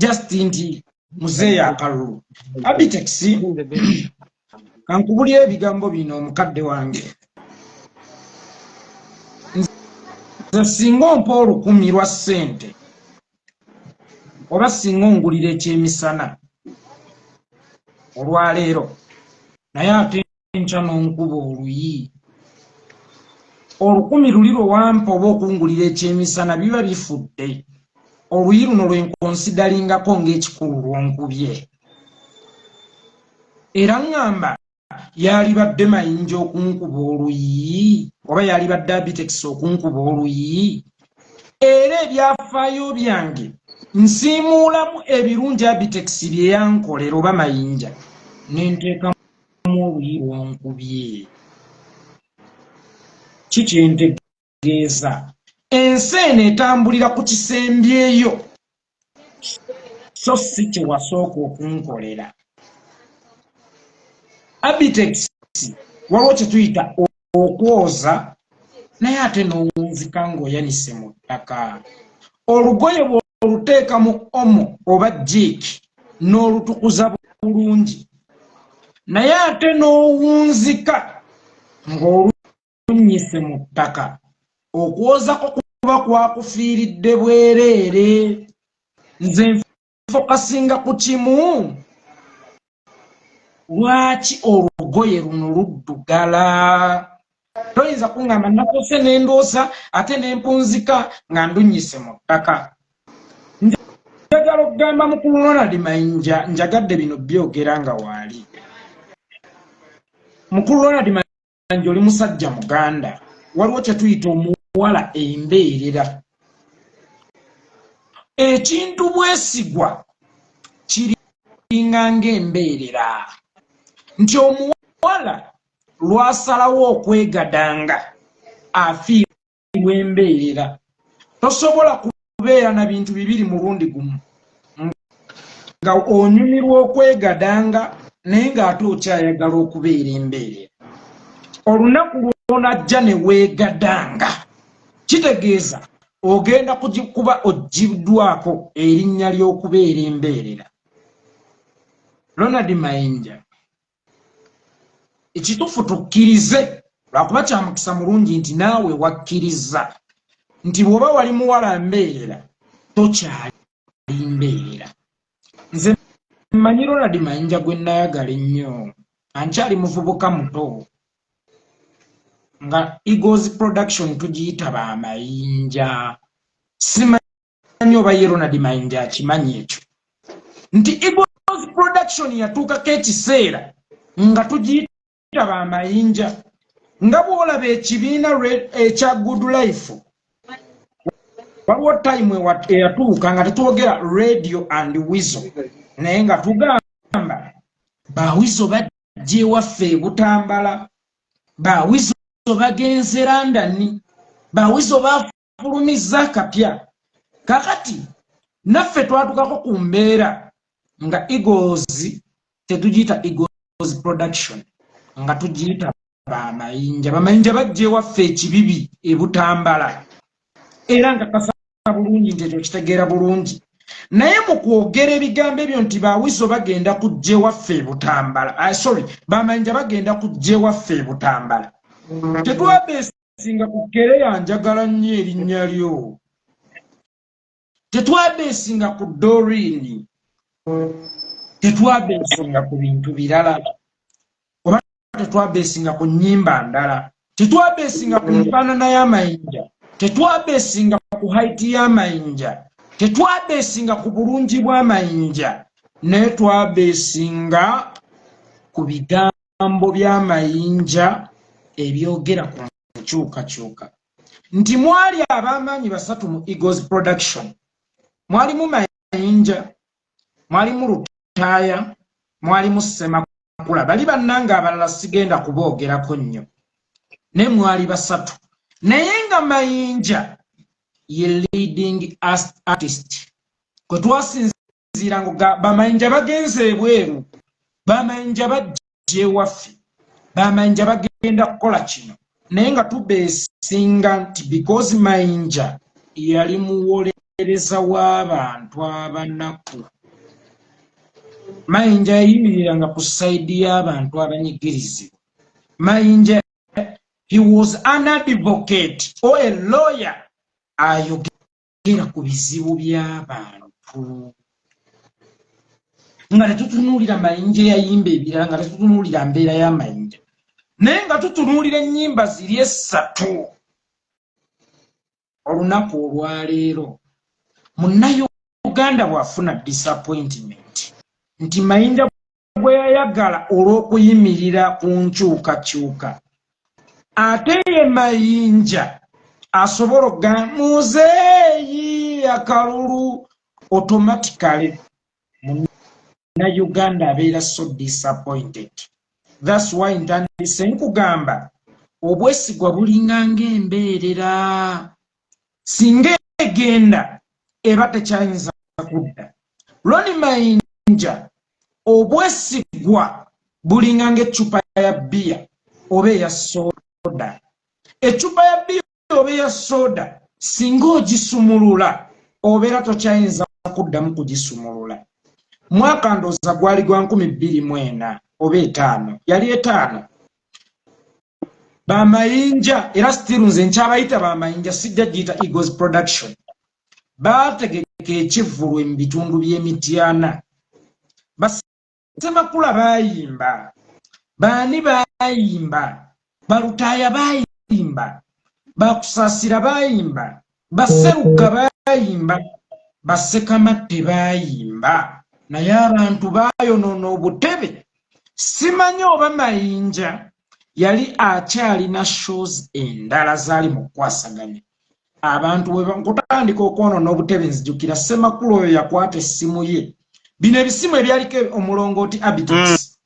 just inti muzeeya akalulu Abitex kankubulya ebigambo bino omukadde wange nze singa ompa 10,000 lwa ssente oba singa ongulira ekyemisana olwaleero naye ate nkya n'onkuba oluyi 10,000 luli lwe wampa oba okungulira ekyemisana biba bifudde oluyi luno lwenkonsidaringako ng'ekikulu lwonkubye era ŋŋamba yalibadde Mayinja okunkuba oluyi oba yalibadde Abitex okunkuba oluyi era ebyafaayo byange nsiimuulamu ebirungi Abitex bye yankolera oba Mayinja nenteekamu oluyi lwonkubye kikyentegeeza ensi eno etambulira ku kisembyeyo so si kyewasooka okunkolera Abitex waliwo kye tuyita okwoza naye ate n'owunzika ng'oyanise mu ttaka olugoye bw'oluteeka mu omo oba jiiki n'olutukuza bulungi naye ate n'owunzika ng'olunyise mu ttaka okwozako kuba kwakufiiridde bwereere nze nfokasinga ku kimu lwaki olugoye luno luddugala toyinza kuŋŋamba nakose n'endoosa ate n'empunzika nga ndunyise mu ttaka njagala okugamba mukulu Ronald Mayinja njagadde bino byogera nga waali mukulu Ronald Mayinja oli musajja muganda waliwo kye tuyita omuwala embeerera ekintu bwesigwa kiringa ng'embeerera nti omuwala lwasalawo okwegadanga afiirwa embeerera tosobola kubeera na bintu bibiri mulundi gumu nga onyumirwa okwegadanga naye ng'ate okyayagala okubeera embeerera olunaku lw'onajja ne weegadanga kitegeeza ogenda kuba oggiddwako erinnya ly'okubeera embeerera Ronald Mayinja ekituufu tukkirize lwakuba kya mukisa mulungi nti naawe wakkiriza nti bw'oba wali muwala mbeerera tokyali mbeerera nze mmanyi Ronald Mayinja gwe nayagala ennyo ankyali muvubuka muto nga Eagles production tugiyita ba Mayinja simanyi oba ye Ronald Mayinja akimanyi ekyo nti Eagles production yatuukako ekiseera nga tugiyita ba Mayinja nga bw'olaba ekibiina ekya Good Life waliwo time eyatuuka nga tetwogera radio and Weasel naye nga tugamba ba Weasel bajja ewaffe e Butambala ba Weasel bagenze London ba Weasel bafulumizza akapya kakati naffe twatukako ku mbeera nga Eagles tetugiyita Eagles production nga tugiyita ba Mayinja bajja ewaffe ekibibi e Butambala era nga kasa bulungi nti ekyo kitegeera bulungi naye mu kwogera ebigambo ebyo nti ba Weasel bagenda kujja ewaffe e Butambala ba Mayinja bagenda kujja ewaffe e Butambala tetwabeesinga ku Yekolera njagala nnyo erinnya lyo tetwabeesinga ku Doreen tetwabeesinga ku bintu birala oba tetwabeesinga ku nnyimba ndala tetwabeesinga ku nfaanana y'Amayinja tetwabeesinga ku haiti y'Amayinja tetwabeesinga ku bulungi bw'Amayinja naye twabeesinga ku bigambo by'Amayinja ebyogera ku nkyukakyuka nti mwali ab'amaanyi basatu mu Eagles production mwalimu Mayinja mwalimu Lutaaya mwalimu Ssemakula bali bannanga abalala sigenda kuboogerako nnyo ne mwali basatu naye nga Mayinja ye leading artist kwe twasinziira ngo ba Mayinja bagenze ebweru ba Mayinja bajja ewaffe ba Mayinja bagenda kukola kino naye nga tubeesinga nti because Mayinja yali muwole muweereza w'abantu abanaku. Mayinja yayimiriranga ku sayidi y'abantu abanyigirizibwa. Mayinja, he was an advocate or a lawyer ayogera ku bizibu by'abantu. Nga tetutunuulira Mayinja yayimba ebirala nga tetutunuulira mbeera ya Mayinja. Naye nga tutunuulira ennyimba ziri essatu. Olunaku olwaleero Munnayuganda bw'afuna disappointment nti Mayinja bwe yayagala olw'okuyimirira ku nkyukakyuka. Ate ye Mayinja asobola okugamba muzeeyi akalulu, automatically Munnayuganda abeera so disappointed. That's why ntandise nkugamba obwesigwa bulinga ng'embeerera. Singa egenda eba tekyayinza kudda. Loni Mayinja obwesigwa bulinga ng'eccupa ya bbiya oba eya soda. Eccupa ya bbiya oba eya soda singa ogisumulula obeera tokyayinza kuddamu kugisumulula. Mwaka ndooza gwali gwa 2024 oba 5 yali 5. Bamayinja era still nze nkyabayita Bamayinja sijja giyita Eagles Production. Baategeka ekivvulu mu bitundu by'Emityana. Bassemakula baayimba, baani baayimba, Balutaaya baayimba, Bakusaasira baayimba, Basseruka baayimba, Bassekamatte baayimba. Naye abantu baayonoona obutebe. Simanyi oba Mayinja yali akyalina shows endala zaali mu kukwasaganya. Abantu bwe bakutandika okwonoona obutebe nzijukira Ssemakulu oyo yakwata essimu ye. Bino ebisimu ebyaliko omulongooti Aduse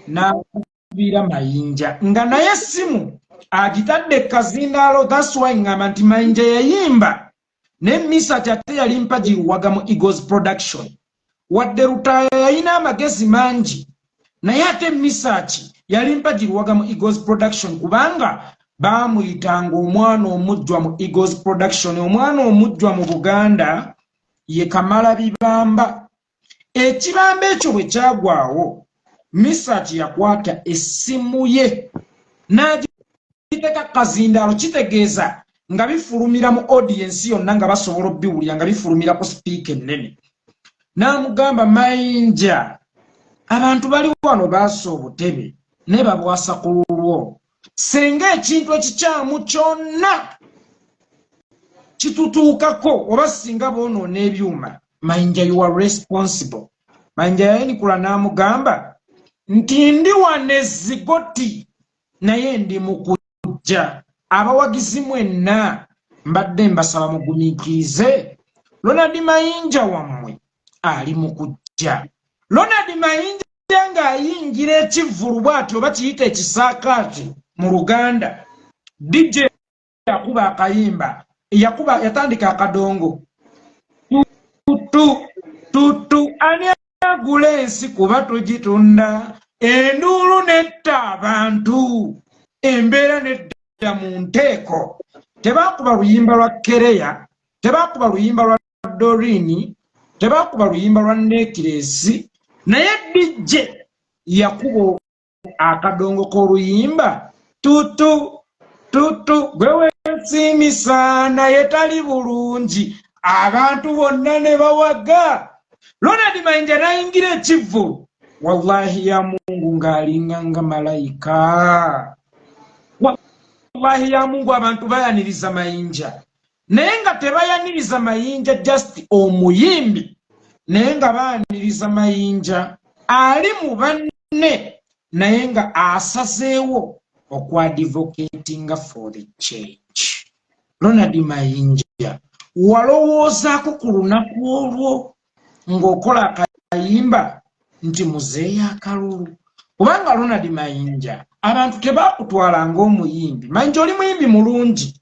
n'akubira Mayinja nga naye essimu agitadde kazindaalo. That's why ngamba nti Mayinja yayimba ne Misach ate yali mpagiruwaga mu Eagles Production. Wadde Lutaaya yalina amagezi mangi naye ate Misach yali mpagiruwaga mu Eagles Production kubanga baamuyitanga omwana omujjwa mu Eagles Production. Omwana omujjwa mu Buganda ye Kamalabibamba. Ekibamba ekyo bwe kyagwawo Misach yakwata essimu ye n'agiteeka kazindaalo. Kitegeeza nga bifulumira mu audience yonna nga basobola obbiwulira nga bifulumira ku sipiika ennene. N'amugamba Mayinja, abantu bali wano baasa obutebe ne babwasa ku lulwo. Senga ekintu ekikyamu kyonna kitutuukako oba singa boonoona ebyuma, Mayinja you are responsible. Mayinja yayinikula n'amugamba nti ndi wano ezzigoti naye ndi mu kujja. Abawagizi mwenna mbadde mbasaba mugumiikirize. Ronald Mayinja wammwe ali mu kujja. Ronald Mayinja ng'ayingira ekivvulu bw'atyo oba kiyita ekisaakaati mu Luganda. DJ yakuba akayimba, yatandika akadongo. Tutu ani agula ensi kuba tugitunda. Enduulu netta abantu, embeera nedda mu nteeko. Tebaakuba luyimba lwa Kereya, tebaakuba luyimba lwa Dorini, tebaakuba luyimba lwa Nekiresi, naye DJ yakuba akadongo k'oluyimba tutu gwe weesimisa naye tali bulungi. Abantu bonna ne bawaga. Ronald Mayinja n'ayingira ekivvulu. Wallahi ya Mungu ng'alinga nga malayika. Wallahi ya Mungu abantu bayaniriza Mayinja. Naye nga tebayaniriza Mayinja just omuyimbi. Naye nga bayaniriza Mayinja ali mu banne naye nga asazeewo okwadvocatinga for the change. Ronald Mayinja walowoozaako ku lunaku olwo ng'okola akayimba nti muzeeyi akalulu? Kubanga Ronald Mayinja abantu tebaakutwala ng'omuyimbi. Mayinja oli muyimbi mulungi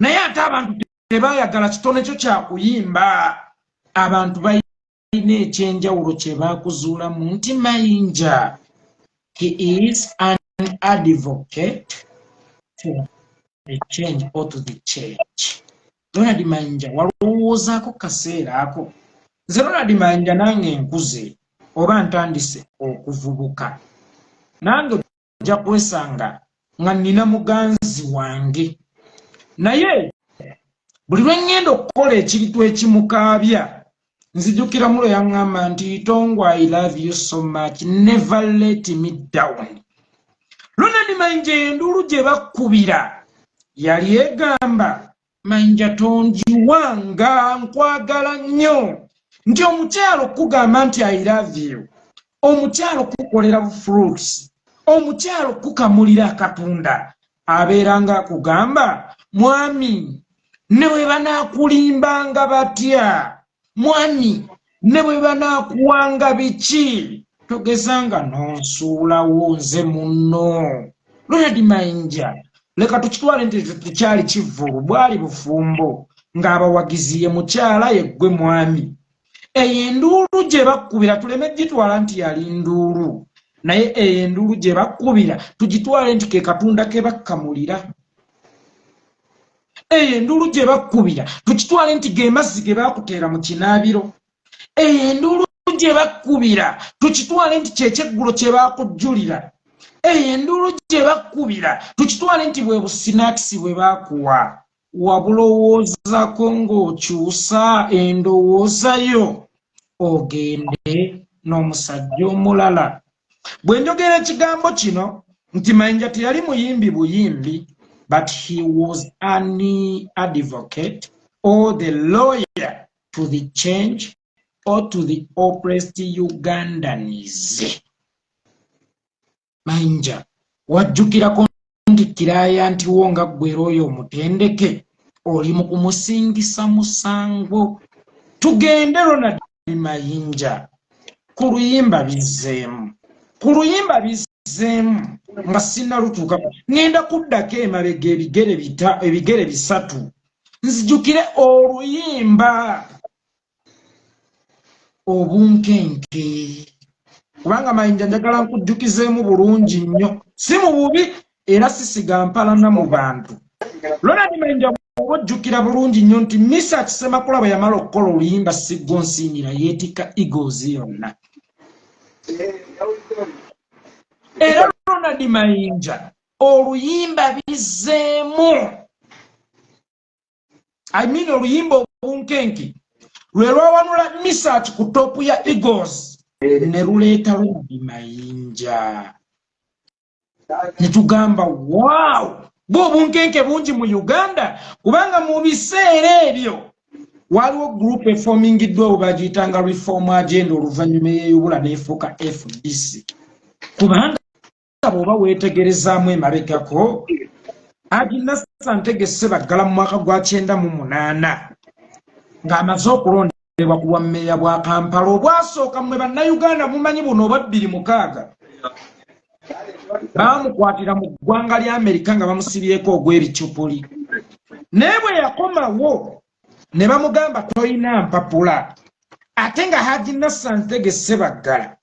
naye ate abantu tebaayagala kitone kyo kyakuyimba. Abantu balina ekyenjawulo kye baakuzuulamu nti Mayinja he is an advocate for the change or to the change. Ronald Mayinja walowoozaako kaseera ako nze Ronald Mayinja nange nkuze oba ntandise okuvubuka nange ojja kwesanga nga nnina muganzi wange naye buli lwe ŋŋenda okukola ekintu ekimukaabya nzijukira mulo yaŋŋamba nti Tongo, I love you so much, never let me down. Ronald Mayinja enduulu gye bakkubira yali egamba Mayinja tonjiwanga nkwagala nnyo nti omukyalo kugamba nti I love you, omukyalo kukolera fruits, omukyalo kukamulira akatunda abeeranga akugamba mwami ne bwe banaakulimbanga batya, mwami ne bwe banaakuwanga biki togezanga nonsuulawo nze munno. Ronald Mayinja leka tukitwale nti tekyali kivvulu, bwali bufumbo ng'abawagizi ye mukyala yeggwe mwami. Eyo enduulu gye bakkubira tuleme gitwala nti yali nduulu, naye eyo enduulu gye bakkubira tugitwale nti ke katunda ke bakkamulira. Eyo enduulu gye bakkubira tukitwale nti ge mazzi ge baakuteera mu kinaabiro. Eyo enduulu gye bakkubira tukitwale nti kyekyeggullo kye baakujjulira. Eyo enduulu gye bakkubira tukitwale nti bwe businakisi bwe baakuwa. Wabulowoozako ng'okyusa endowooza yo ogende n'omusajja omulala. Bwe njogera ekigambo kino nti Mayinja teyali muyimbi buyimbi, but he was an advocate or the lawyer to the change or to the oppressed Ugandans. Mayinja wajjukirako nti kiraaya nti wonga ggwera oyo omutendeke oli mu kumusingisa musango. Tugende Ronald Mayinja ku luyimba bizzeemu, ku luyimba bizzeemu nga sinnalutuukako. Ŋŋenda kuddako emabega ebigere bisatu nzijukire oluyimba obunkenke, kubanga Mayinja njagala nkujjukizeemu bulungi nnyo, si mu bubi era sisiga mpalana mu bantu. Ronald Mayinja bw'oba ojjukira bulungi nnyo nti Misa Kisemakula bwe yamala okukola oluyimba Siggo Nsinyira yeetikka Eagles yonna. Era Ronald Mayinja oluyimba bizzeemu, oluyimba obunkenke lwe lwawanula Misa ku ttopu ya Eagles ne luleeta Ronald Mayinja. Ne tugamba waaw, bw'obunkenke bungi mu Uganda, kubanga mu biseera ebyo waliwo group efomingiddwa bwe bagiyitanga Reform Agenda oluvannyuma ey'eyubula n'efuuka FDC. Kubanga bw'oba weetegerezaamu emabegako, Haji Nasser Ntegese baggala mu mwaka gwa 98 ng'amaze okulondebwa ku bwammeeya bwa Kampala obwasooka mmwe bannayuganda mumanyi buno oba 2006 baamukwatira mu ggwanga lya Amerika nga bamusibyeko ogw'ebicupuli. Naye bwe yakomawo ne bamugamba toyina mpapula, ate nga Haji Nasser Ntegese baggala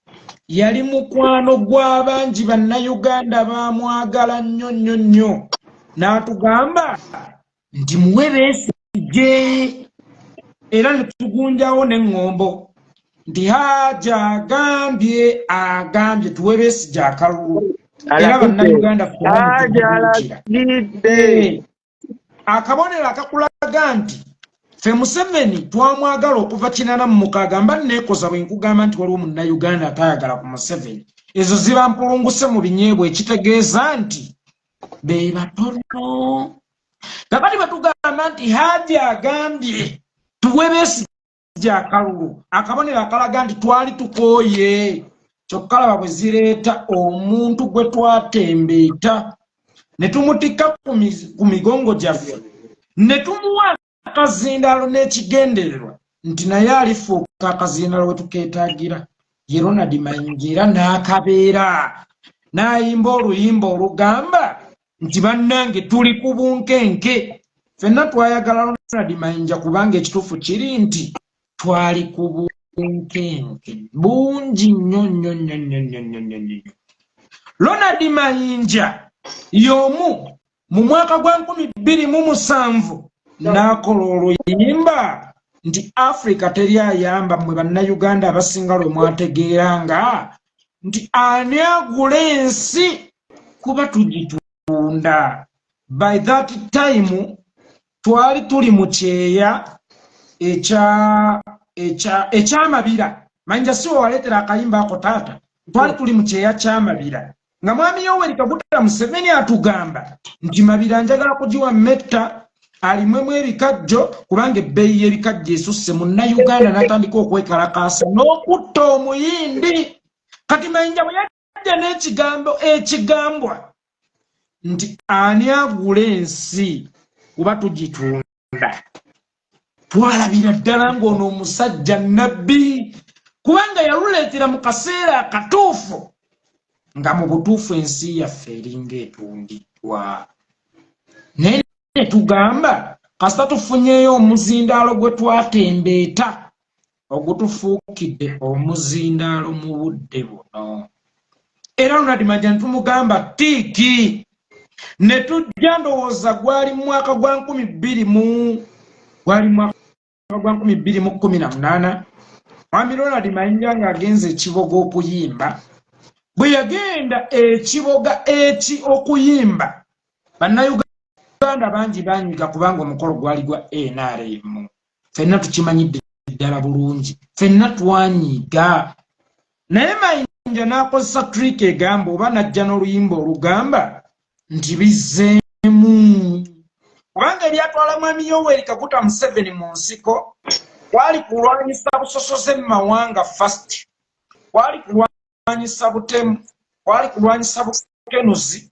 yali mukwano gw'abangi bannayuganda baamwagala nnyo nnyo nnyo, n'atugamba nti muwe Besigye. Era ne tugunjawo n'eŋŋombo nti Haji agambye tuwe Besigye akalulu. Era bannayuganda akabonero akakulaga nti ffe Museveni twamwagala okuva 86 mba neekoza bwe nkugamba nti waliwo munnayuganda atayagala ku Museveni. Ezo ziba mpulunguse mu binyeebwa, ekitegeeza nti be batono. Kakati batugamba nti Haji agambye tuwe Besigye akalulu, akabonero akalaga nti twali tukooye. Kyokka laba bwe zireeta omuntu gwe twatembeeta ne tumutikka ku migongo gyaffe ne tumuwa akazindaalo n'ekigendererwa nti naye alifuuka akazindaalo we tukeetaagira. Ye Ronald Mayinja era n'akabeera n'ayimba oluyimba olugamba nti bannange tuli ku bunkenke. Ffenna twayagala Ronald Mayinja kubanga ekituufu kiri nti twali ku bunkenke bungi nnyo nnyo nnyo nnyo nnyo nnyo. Ronald Mayinja y'omu mu mwaka gwa 2007 nakola oluyimba nti Africa teri ayamba mwe bannayuganda abasinga lwe mwategeeranga nti ani agula ensi kuba tugitunda. By that time twali tuli mu kyeya ekyamabira. Mayinja si waleetera akayimba ako taata. Twali tuli mu kyeya kyamabira nga mwami Yoweri Kaguta Museveni atugamba nti mabira njagala kugiwa metta alimwemu ebikajjo kubanga ebbeeyi y'ebikajjo esusse munnayuganda n'atandika okwekalakaasa n'okutta omuyindi. Kati Mayinja bwe yajja n'ekigambo ekigambwa nti ani agula ensi kuba tugitunda, twalabira ddala ng'ono omusajja nabbi kubanga yaluleetera mu kaseera akatuufu nga mu butuufu ensi yaffe eringa etundiddwa. Naye ne tugamba kasita tufunyeyo omuzindaalo gwe twatembeeta ogutufuukidde omuzindaalo mu budde buno. Era Ronald Mayinja ne tumugamba tiiki ne tujja ndowooza gwali mu mwaka gwa 2018 mwami Ronald Mayinja ng'agenze ekibogo okuyimba. Bwe yagenda ekiboga eki okuyimba bannayuganda bangi banyiga kubanga omukolo gwali gwa NRM. Ffenna tukimanyidde ddala bulungi, ffenna twanyiga. Naye Mayinja n'akozesa trick egamba oba n'ajja n'oluyimba olugamba nti bizzeemu. Kubanga ebyatwala mwami Yoweri Kaguta Museveni mu nsiko kwali kulwanyisa busosoze mu mawanga first, kwali kulwanyisa butemu, kwali kulwanyisa bukenuzi,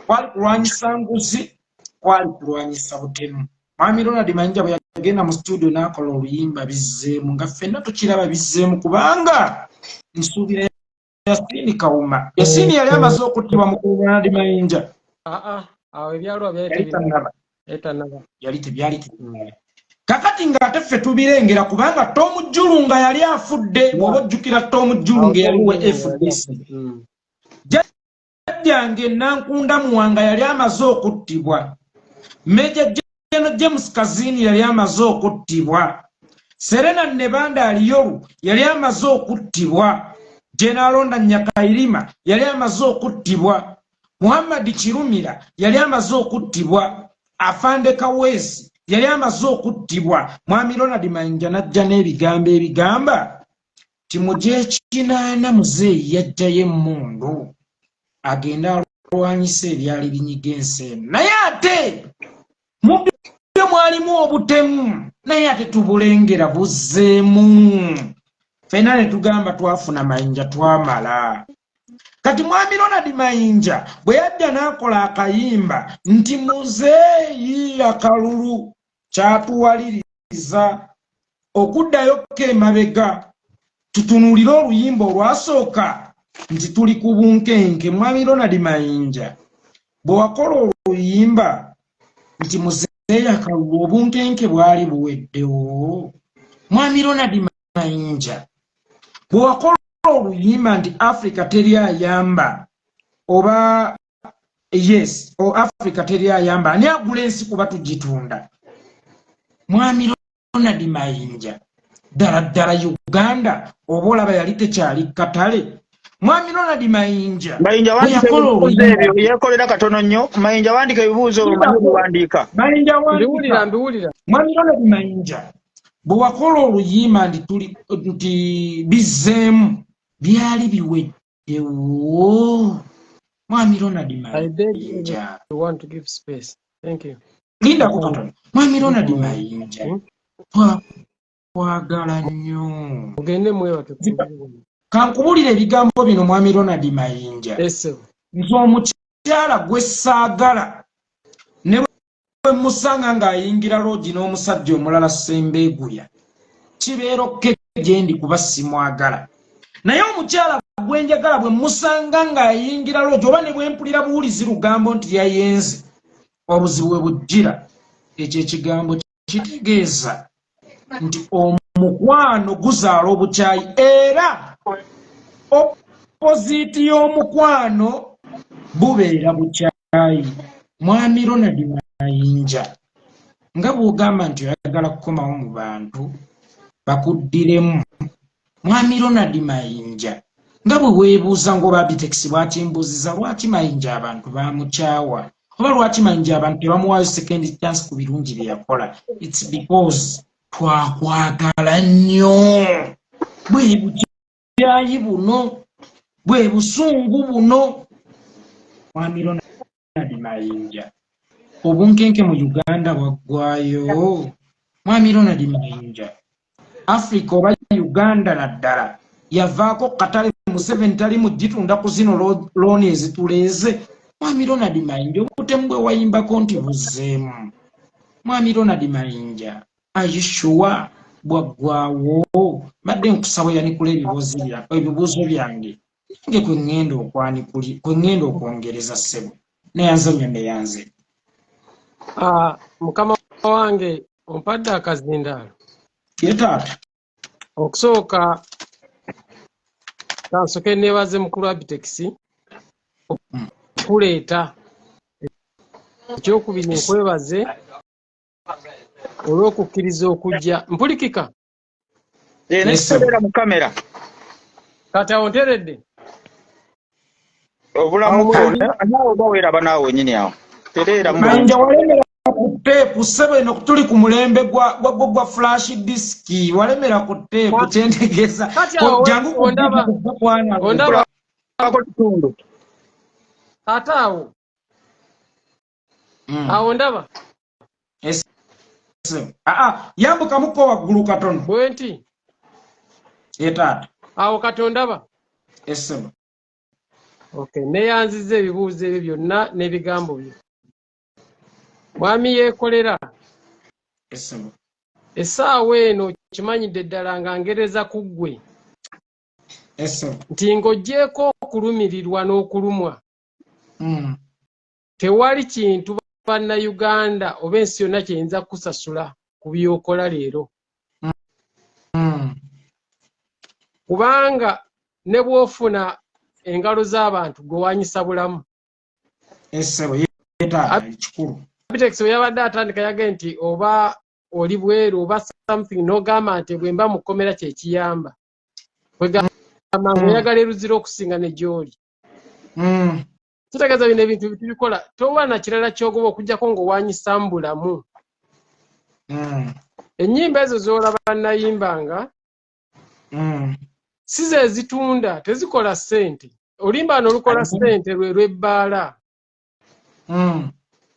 kwali kulwanyisa nguzi, kwali kulwanyisa butemu. Mwami Ronald Mayinja bwe yagenda mu studio n'akola oluyimba bizzeemu nga ffenna tukiraba bizzeemu kubanga nsuubira Yasini Kawuma. Yasini yali amaze okuttibwa mu Ronald Mayinja. Awo ebyalwa yali tebyali. Kakati ng'ate ffe tubirengera kubanga Tom Julu nga yali afudde. Bw'oba ojjukira Tom Julu nga yali we FDC. Jjajjange Nankunda Muwanga yali amaze okuttibwa. Meja James Kazini yali amaze okuttibwa. Serena Nebanda Aliyolu yali amaze okuttibwa. General Nyakairima yali amaze okuttibwa. Muhammad Kirumira yali amaze okuttibwa. Afande Kawesi yali amaze okuttibwa. Mwami Ronald Mayinja n'ajja n'ebigambo ebigamba ti mu gy'ekinaana muzeeyi yajjayo emmundu agenda alwanyisa ebyali binyiga ensi eno. Naye ate mu byo mwalimu obutemu, naye ate tubulengera buzzeemu. Ffenna ne tugamba twafuna Mayinja twamala. Kati mwami Ronald Mayinja bwe yadda n'akola akayimba nti muzeeyi akalulu kyatuwaliriza okuddayo emabega tutunuulire oluyimba olwasooka nti tuli ku bunkenke. Mwami Ronald Mayinja bwe wakola oluyimba nti muzeeyi akalulu obunkenke bwali buweddewo. Mwami Ronald Mayinja bwe wakola oluyimba nti Africa teri ayamba oba yes o Africa teri ayamba ani agula ensi kuba tugitunda. Mwami Ronald Mayinja ddala Uganda oba olaba yali tekyali katale. Mwami Ronald Mayinja yekolera katono nnyo. Mayinja wandika ebibuuzo olwandika. Mbiwulira. Mwami Ronald Mayinja bwe wakola oluyimba nti bizzeemu byali biweddewo. Mwami Ronald Mayinja linda ku katono. Mwami Ronald Mayinja twagala nnyo. Kankubulira ebigambo bino Mwami Ronald Mayinja. Nze omukyala gwe saagala ne bwe musanga ng'ayingira loogi n'omusajja omulala Sembeeguya kibeera okke gye ndi kuba simwagala. Naye omukyala gwe njagala bwe musanga ng'ayingira loogi oba ne bwe mpulira buwulizi lugambo nti yayenze obuzibu bwe bujjira, ekyo ekigambo kitegeeza nti omukwano guzaala obukyayi era opoziti y'omukwano bubeera bukyayi. Mwami Ronald Mayinja nga bw'ogamba nti oyagala kukomawo mu bantu bakuddiremu mwami Ronald Mayinja nga bwe weebuuza ng'oba Abitex bw'atimbuziza lwaki Mayinja abantu bamukyawa oba lwaki Mayinja abantu tebamuwaayo second chance ku birungi bye yakola. It's because twakwagala nnyo bwe bukyayi buno bwe busungu buno. Mwami Ronald Mayinja obunkenke mu Uganda bwaggwayo. Mwami Ronald Mayinja Africa oba Uganda naddala yavaako katale Museveni tali mugitunda ku zino looni ezituleeze. Mwami Ronald Mayinja obutemu bwe wayimbako nti buzzeemu. Mwami Ronald Mayinja ayishuwa bwaggwawo madde nkusaba yanikula ebibuuzo byange nange kwe ŋŋenda okwongereza ssebo neyanze nnyo neyanze. Mukama wange ompadde akazindaalo. Ye taata. Okusooka kansoke neebaze mukulu Abitex okuleeta. Ekyokubiri nkwebaze olw'okukkiriza okujja. Mpulikika? Nekiseera mu kamera. Kati awo nteredde? Obulamu naawe oba weeraba naawe wennyini awo. Tereera Mayinja walemera ku teepu ssebo eno tuli ku mulembe gwa flash disk walemera ku teepu kyentegeeza. Jangu ondaba kitundu. ate awo ndaba yambukamuko waggulu katono bwe nti taata awo kati ondaba. essebo. Okay, neyanziza ebibuuzo ebyo byonna n'ebigambo byo. Mwami Yekolera essebo. Essaawa eno kimanyidde ddala nga ngereza ku ggwe essebo. nti ng'oggyeko okulumirirwa n'okulumwa tewali kintu bannayuganda oba ensi yonna kyeyinza kusasula ku byokola leero. Kubanga ne bw'ofuna engalo z'abantu gwewaanyisa bulamu. Essebo taata ekikulu. Abitex we yabadde atandika yagambye nti oba oli bweru oba something n'ogamba nti bwe mba mukomera kye kiyamba. Kwegamba ng'oyagala eruzira okusinga ne gy'oli. Kitegeeza bino ebintu bitubikola toba na kirala ky'ogoba okuggyako ng'owaanyisa mu bulamu. Ennyimba ezo z'olaba nayimbanga si ze zitunda, tezikola ssente. Olimba n'olukola ssente lwe lw'ebbaala.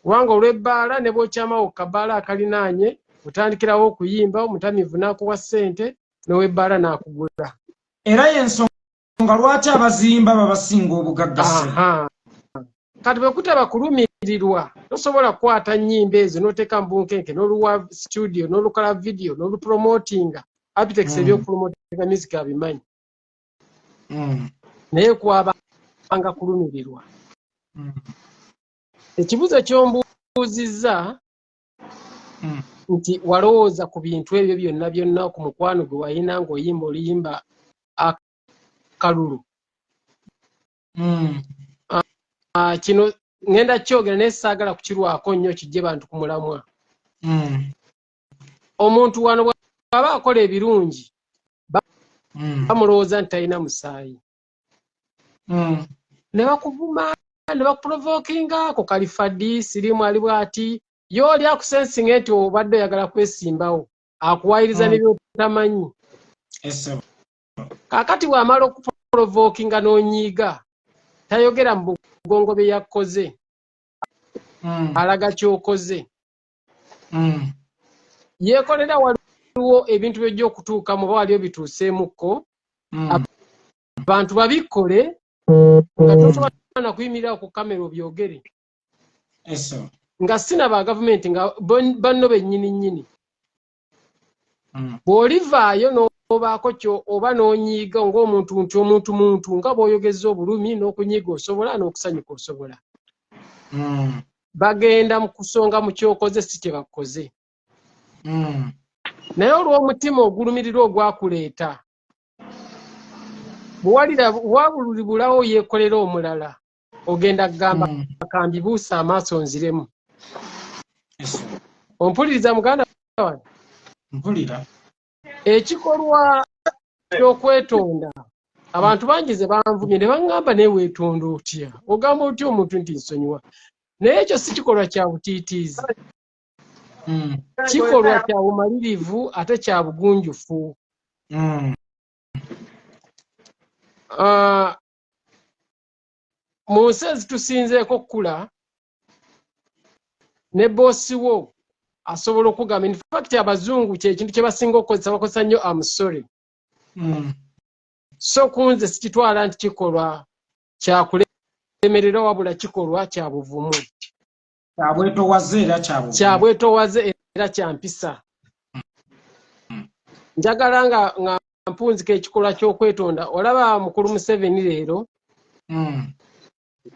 Kubanga olw'ebbaala ne bw'okyamawo ku kabbaala akalinaanye otandikirawo okuyimba omutamiivu n'akuwa ssente n'ow'ebbaala n'akugula. Era y'ensonga lwaki abazimba babasinga obugagga. Kati bwe kutaba kulumirirwa tosobola kukwata nnyimba ezo n'oteeka mu bunkenke n'oluwa studio n'olukola video n'olupromotinga. Abitex ebyokupromotinga music abimanyi. Naye kwabanga kulumirirwa. Ekibuuzo ky'ombuuzizza nti walowooza ku bintu ebyo byonna byonna ku mukwano gwe wayina ng'oyimba oluyimba akalulu. Kino ngenda kyogera naye saagala kukirwako nnyo kijje bantu ku mulamwa. Omuntu wano bw'aba akola ebirungi bamulowooza nti talina musaayi. Ne bakuvuma ne bakuprovokinga ku kalifaddi sirimu ali bw'ati y'oli akusensinga nti obadde oyagala kwesimbawo akuwayiriza ne by'otamanyi. Kaakati bw'amala okuprovokinga n'onyiiga tayogera mu bugongo bye yakoze alaga ky'okoze. Yekolera waliwo ebintu by'ojja okutuukamu oba waliwo bituuseemukko abantu babikkole nga tosobola na kuyimirira ku kamera obyogere nga sinaba gavumenti nga banno bennyini nnyini. Bw'olivaayo n'obaako kyo oba n'onyiiga ng'omuntu nti omuntu nga bw'oyogeza obulumi n'okunyiiga osobola n'okusanyuka osobola. Bagenda mu kusonga mu kyokoze si kye bakoze. Naye olw'omutima ogulumirira ogwakuleeta bwabulibulawo Yekolera omulala ogenda kugamba kambibuusa amaaso nziremu. Ompuliriza muganda wange? Mpulira. Ekikolwa ky'okwetonda abantu bangi ze banvumye ne baŋŋamba naye weetonda otya, ogamba otya omuntu nti nsonyiwa? Naye ekyo si kikolwa kya butiitiizi, kikolwa kya bumalirivu ate kya bugunjufu. Mu nsi ezitusinzeeko okukula ne boosi wo asobola okugamba, in fact abazungu kyekintu kye basinga okukozesa, bakozesa nnyo I'm sorry. So kunze sikitwala nti kikolwa kya kulemerera wabula kikolwa kya buvumu, kya bwetoowaze era kya mpisa. Njagala nga mpunzika ekikolwa ky'okwetonda. Olaba mukulu Museveni leero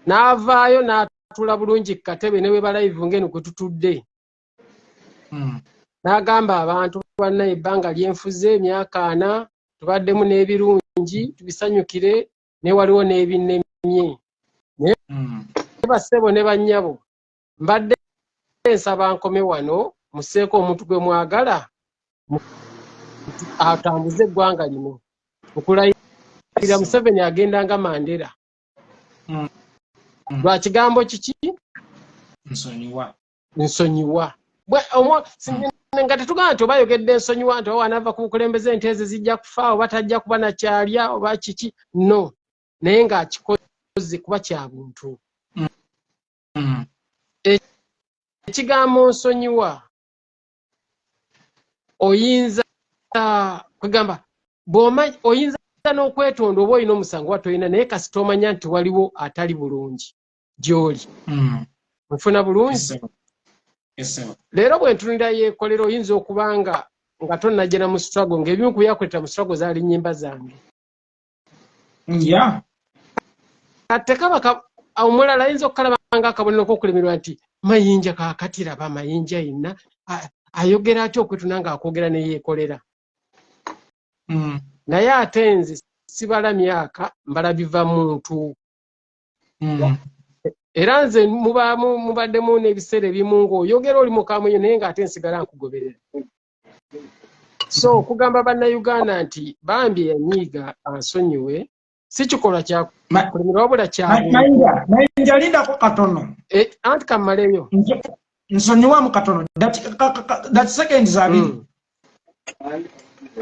n'avaayo n'atuula bulungi ku katebe ne we balayivu ng'eno kwe tutudde. N'agamba abantu banna ebbanga lyenfuze emyaka 4 tubaddemu n'ebirungi tubisanyukire ne waliwo n'ebinnemye. Naye bassebo ne bannyabo, mbadde nsaba nkome wano museeko omuntu gwe mwagala atambuze eggwanga lino. Okulayira Museveni agenda nga Mandela. Lwa kigambo kiki? Nsonyiwa. Nga tetugamba nti oba ayogedde nsonyiwa nti oba wanaava ku bukulembeze ente ezo zijja kufa oba tajja kuba na kyalya oba kiki. No. Naye ng'akikoze kuba kya buntu. Ekigambo nsonyiwa oyinza kwegamba oyinza n'okwetonda oba olina omusango wa tolina, naye kasita omanya nti waliwo atali bulungi gy'oli. Nfuna bulungi. Leero bwe ntunira Yekolera oyinza okuba nga tonnajja mu struggle, ng'ebimu ku byakuleta mu struggle zaali nnyimba zange. Kati kaba omulala ayinza okukalaba ng'akabonero k'okulemerwa nti Mayinja kaakati raba Mayinja yenna ayogera atya okwetonda ng'akwogera ne Yekolera. Naye ate nze sibala myaka, mbala biva muntu. Era nze mubaddemu n'ebiseera ebimu ng'oyogera oli mu kamunyo naye ng'ate nsigala nkugoberera. So okugamba bannayuganda nti bambi yanyiiga ansonyiwe si kikolwa kya kulemerwa wabula kya Mayinja lindako katono. Anti kammaleyo. Nsonyiwamu katono. That seconds abiri.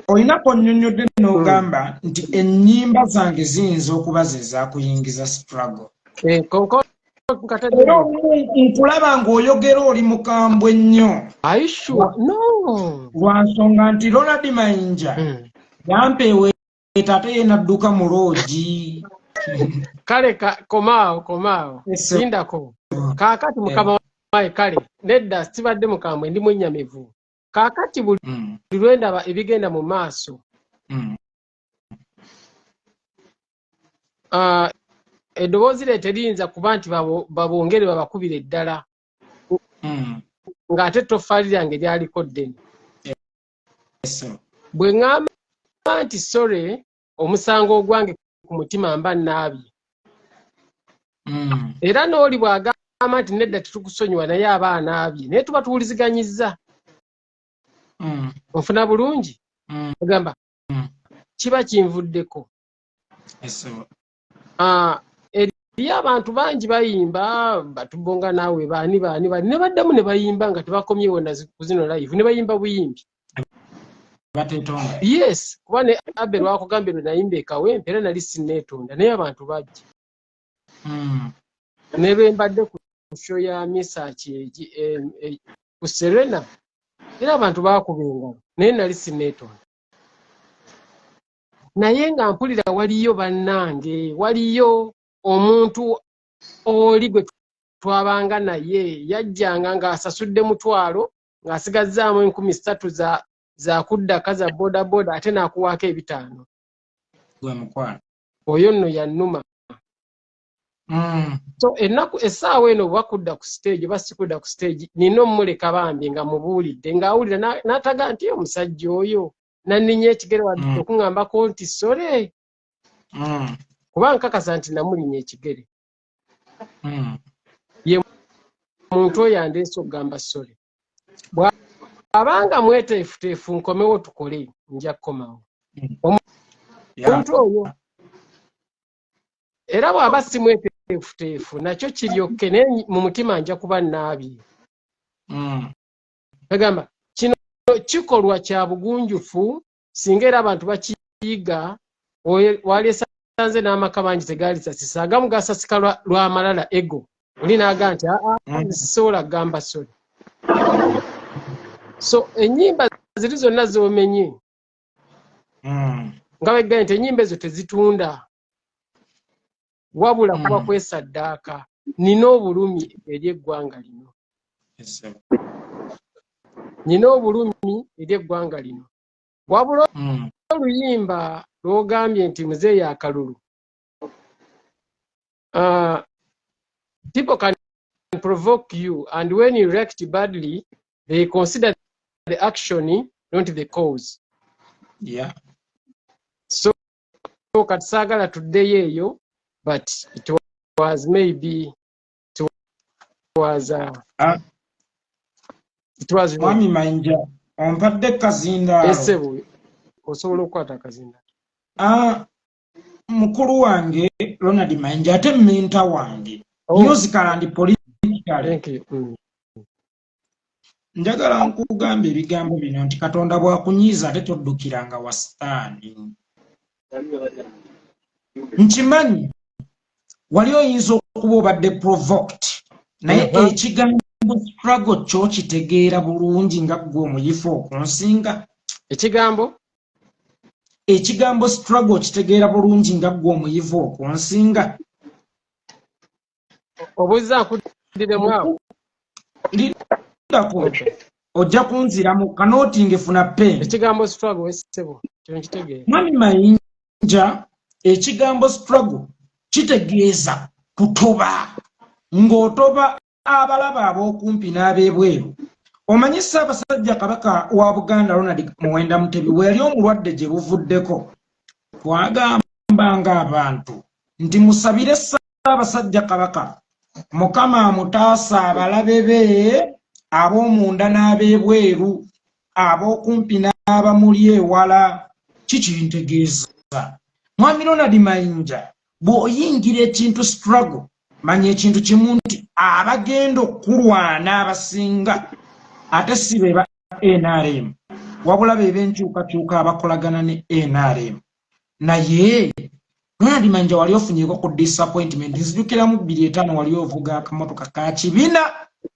Olina konnyonnyodde n'ogamba nti ennyimba zange ziyinza okuba ze zaakuyingiza struggle. Nkulaba ng'oyogera oli mukambwe nnyo. Lwa nsonga nti Ronald Mayinja yampeewa ate ye n'adduka mu loogi. Kale komaawo lindako. Kaakati mukama wae kale nedda sibadde mukambwe ndi mwennyamivu. Kaakati buli lwendaba ebigenda mu maaso. Eddoboozi lye teriyinza kuba nti babongere babakubira eddala ng'ate ettoffaali lyange lyaliko ddene. Bwe ŋŋamba nti sore omusango ogwange ku mutima mba nnaabye. Era n'oli bw'agamba nti nedda tetukusonyiwa naye aba anaabye, naye tuba tuwuliziganyizza. Onfuna bulungi? Ogamba kiba kinvuddeko. Eriyo abantu bangi bayimba batubonga naawe baani ne baddamu ne bayimba nga tebakomyewo na ku zino live ne bayimba buyimbi. Yes, kuba ne Abe lwakugambye lwe nayimba ekawempe era nali sinneetonda naye abantu bajja. Ne lwe mbadde ku show ya Misaki ku Serena era abantu baakuba engalo naye nali sinneetonda. Naye nga mpulira waliyo bannange, waliyo omuntu oli gwe twabanga naye yajjanga ng'asasudde mutwalo ng'asigazzaamu 3,000 za kuddaka za bodaboda ate n'akuwaako 5. Oyo nno yannuma. So essaawa eno bakudda ku stage oba sikudda ku stage nina omuleka bambi nga mubuulidde ng'awulira n'ataga nti omusajja oyo nanninya ekigere wadde okuŋŋambako nti sore. Kuba nkakasa nti namulinya ekigere. Ye muntu oyo andeese okugamba sore. Abanga mweteefuteefu nkomewo tukole nja kukomawo. Omuntu oyo era bw'aba si mweteefuteefu nakyo kiryokke naye mu mutima nja kuba naabye. Bagamba kino kikolwa kya bugunjufu singa era abantu bakiyiga wali esanze n'amaka bangi tegaali sasisa agamu gasasika lwa malala ego oli naaga nti sisobola kugamba sori. So ennyimba ziri zonna z'omenye nga wegaye nti ennyimba ezo tezitunda wabula kuba kwesaddaaka nina obulumi eri eggwanga lino. Nina obulumi eri eggwanga lino wabula oluyimba lw'ogambye nti muzeeyi akalulu. People can provoke you and when you react badly they consider the action not the cause. Yeah. So kati saagala tuddeyo eyo but it was maybe it was Mwami Mayinja ompadde kazindaalo. Esebo osobola okukwata akazindaalo. Mukulu wange Ronald Mayinja ate menta wange musical and political. Njagala nkugamba ebigambo bino nti Katonda bw'akunyiiza ate toddukiranga wasitaani. Nkimanyi wali oyinza okuba obadde provoked naye ekigambo struggle kyo kitegeera bulungi nga ggwe omuyifu okunsinga. Ekigambo struggle kitegeera bulungi nga ggwe omuyivu okunsinga. Obuuza nkudiremu awo. Lidako ojja kunziramu kanooti ngefuna pen. Ekigambo struggle essebo kino kitegeera. Mwami Mayinja ekigambo struggle kitegeeza kutoba ng'otoba abalaba ab'okumpi n'ab'ebweru. Omanyi Ssaabasajja Kabaka wa Buganda Ronald Muwenda Mutebi we yali omulwadde gye buvuddeko twagambanga abantu nti musabire Ssaabasajja Kabaka Mukama amutaasa abalabe be ab'omunda n'ab'ebweru ab'okumpi n'abamuli ewala. Kikintegeeza Mwami Ronald Mayinja bw'oyingira ekintu struggle manya ekintu kimu nti abagenda okulwana abasinga ate si be ba NRM wabula be b'enkyukakyuka abakolagana ne NRM. Naye Ronald Mayinja wali ofunyeko ku disappointment nzijukiramu 25 wali ovuga akamotoka ka kibina.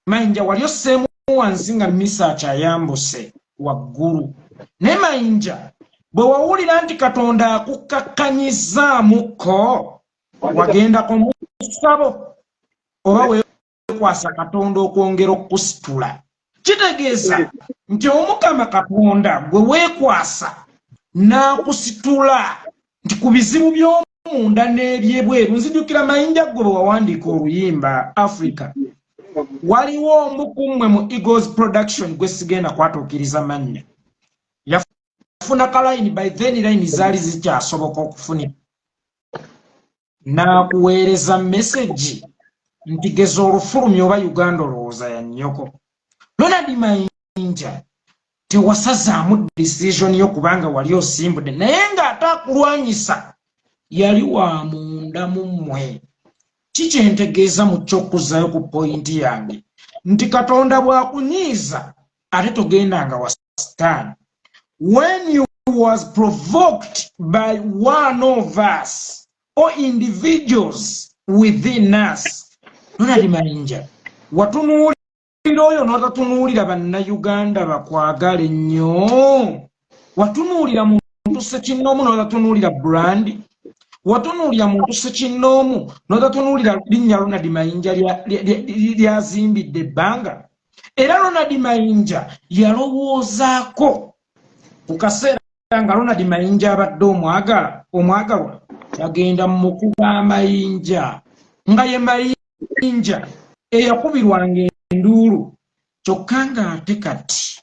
Mayinja wali osseemu wansi nga misaacha ayambuse waggulu. Ne Mayinja bwe wawulira nti Katonda akukkakkanyizzaamuko wagendako mu ssabo oba weekwasa Katonda okwongera okukusitula. Kitegeeza nti Omukama Katonda gwe weekwasa n'akusitula nti ku bizibu by'omunda n'ebyebweru. Nzijukira Mayinja gwe bwe wawandiika oluyimba Africa waliwo omukummwe mu Eagles production gwe sigenda kwatuukiriza mannya yafuna kalayini by then line zaali zikyasoboka okufunira n'akuweereza message nti geza olufulumya oba Uganda olowooza ya nnyoko. Ronald Mayinja tewasazaamu decision y'okubanga wali osimbudde naye ng'ate akulwanyisa yali wa munda mu mmwe. Kikyentegeeza mu ky'okuzzayo ku pointi yange nti Katonda bw'akunyiiza ate togendanga wasitaani. When you was provoked by one of us or individuals within us, Ronald Mayinja watunuulira oyo n'otatunuulira bannayuganda bakwagala ennyo. Watunuulira muntu Ssekinnoomu n'otatunuulira brand. Watunuulira muntu Ssekinnoomu n'otatunuulira linnya Ronald Mayinja lyazimbidde ebbanga. Era Ronald Mayinja yalowoozaako ku kaseera nga Ronald Mayinja abadde omwagalwa yagenda mu mukuba Mayinja nga ye Mayinja eyakubirwanga enduulu kyokka ng'ate kati